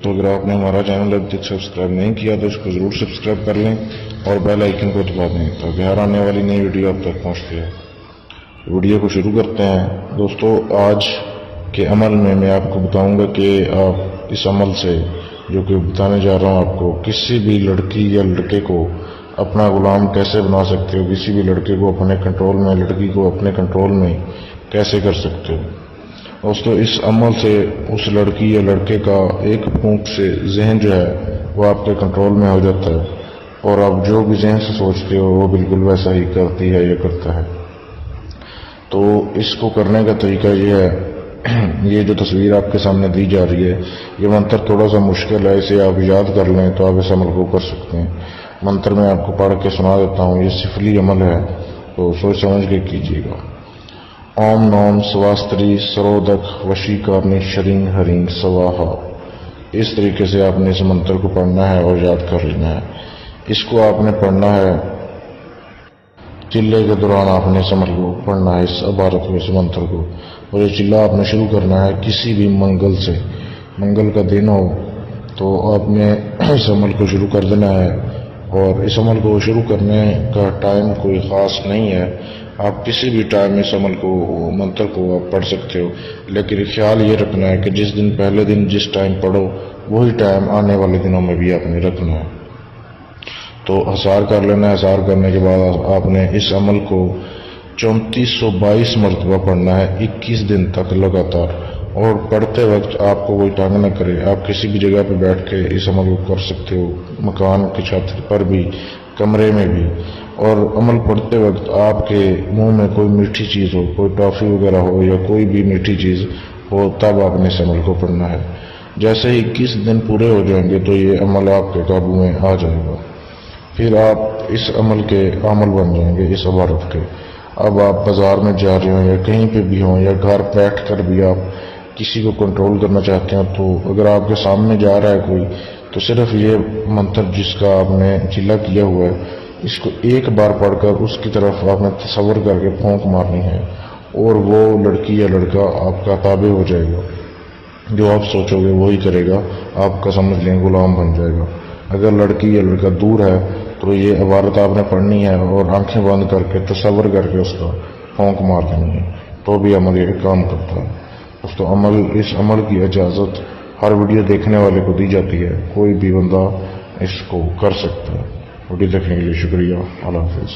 تو اگر آپ نے ہمارا چینل اب تک سبسکرائب نہیں کیا تو اس کو ضرور سبسکرائب کر لیں اور بیل آئیکن کو دبا دیں تاکہ ہر آنے والی نئی ویڈیو آپ تک پہنچتی ہے۔ ویڈیو کو شروع کرتے ہیں۔ دوستو، آج کے عمل میں آپ کو بتاؤں گا کہ آپ اس عمل سے جو کہ بتانے جا رہا ہوں آپ کو، کسی بھی لڑکی یا لڑکے کو اپنا غلام کیسے بنا سکتے ہو، کسی بھی لڑکے کو اپنے کنٹرول میں، لڑکی کو اپنے کنٹرول میں کیسے کر سکتے ہو۔ دوستو، اس عمل سے اس لڑکی یا لڑکے کا ایک پھونک سے ذہن جو ہے وہ آپ کے کنٹرول میں ہو جاتا ہے اور آپ جو بھی ذہن سے سوچتے ہو وہ بالکل ویسا ہی کرتی ہے یا کرتا ہے۔ تو اس کو کرنے کا طریقہ یہ ہے، یہ جو تصویر آپ کے سامنے دی جا رہی ہے، یہ منتر تھوڑا سا مشکل ہے، اسے آپ یاد کر لیں تو آپ اس عمل کو کر سکتے ہیں۔ منتر میں آپ کو پڑھ کے سنا دیتا ہوں، یہ سفلی عمل ہے تو سوچ سمجھ کے کیجیے گا۔ اوم نوم سواستری سرودک وشیکارنی شرین ہرین سواہا۔ اس طریقے سے آپ نے اس منتر کو پڑھنا ہے اور یاد کر لینا ہے۔ اس کو آپ نے پڑھنا ہے چلے کے دوران، آپ نے اس عمل کو پڑھنا ہے، اس عبارت کو، اس منتر کو، اور یہ چلہ آپ نے شروع کرنا ہے کسی بھی منگل سے۔ منگل کا دن ہو تو آپ نے اس عمل کو شروع کر دینا ہے، اور اس عمل کو شروع کرنے کا ٹائم کوئی خاص نہیں ہے، آپ کسی بھی ٹائم اس عمل کو، منتر کو آپ پڑھ سکتے ہو، لیکن خیال یہ رکھنا ہے کہ جس دن پہلے دن جس ٹائم پڑھو وہی ٹائم آنے والے دنوں میں بھی آپ نے رکھنا ہے۔ تو حسار کر لینا ہے۔ حسار کرنے کے بعد آپ نے اس عمل کو 3422 مرتبہ پڑھنا ہے 21 دن تک لگاتار، اور پڑھتے وقت آپ کو کوئی تنگ نہ کرے، آپ کسی بھی جگہ پہ بیٹھ کے اس عمل کو کر سکتے ہو، مکان کی چھت پر بھی، کمرے میں بھی، اور عمل پڑھتے وقت آپ کے منہ میں کوئی میٹھی چیز ہو، کوئی ٹافی وغیرہ ہو یا کوئی بھی میٹھی چیز ہو، تب آپ نے اس عمل کو پڑھنا ہے۔ جیسے ہی 21 دن پورے ہو جائیں گے تو یہ عمل آپ کے قابو میں آ جائے گا، پھر آپ اس عمل کے عامل بن جائیں گے، اس عبارت کے۔ اب آپ بازار میں جا رہے ہوں یا کہیں پہ بھی ہوں یا گھر بیٹھ کر بھی آپ کسی کو کنٹرول کرنا چاہتے ہیں، تو اگر آپ کے سامنے جا رہا ہے کوئی، تو صرف یہ منتر جس کا آپ نے چلہ کیا ہوا ہے، اس کو ایک بار پڑھ کر اس کی طرف آپ نے تصور کر کے پھونک مارنی ہے، اور وہ لڑکی یا لڑکا آپ کا تابع ہو جائے گا، جو آپ سوچو گے وہی کرے گا، آپ کا سمجھ لیں غلام بن جائے گا۔ اگر لڑکی یا لڑکا دور ہے تو یہ عبارت آپ نے پڑھنی ہے اور آنکھیں بند کر کے تصور کر کے اس کا پھونک مار دینی ہے، تو بھی عمل یہ کام کرتا ہے۔ دوستو، اس عمل کی اجازت ہر ویڈیو دیکھنے والے کو دی جاتی ہے، کوئی بھی بندہ اس کو کر سکتا ہے۔ ویڈیو دیکھنے کے لیے شکریہ۔ اللہ حافظ۔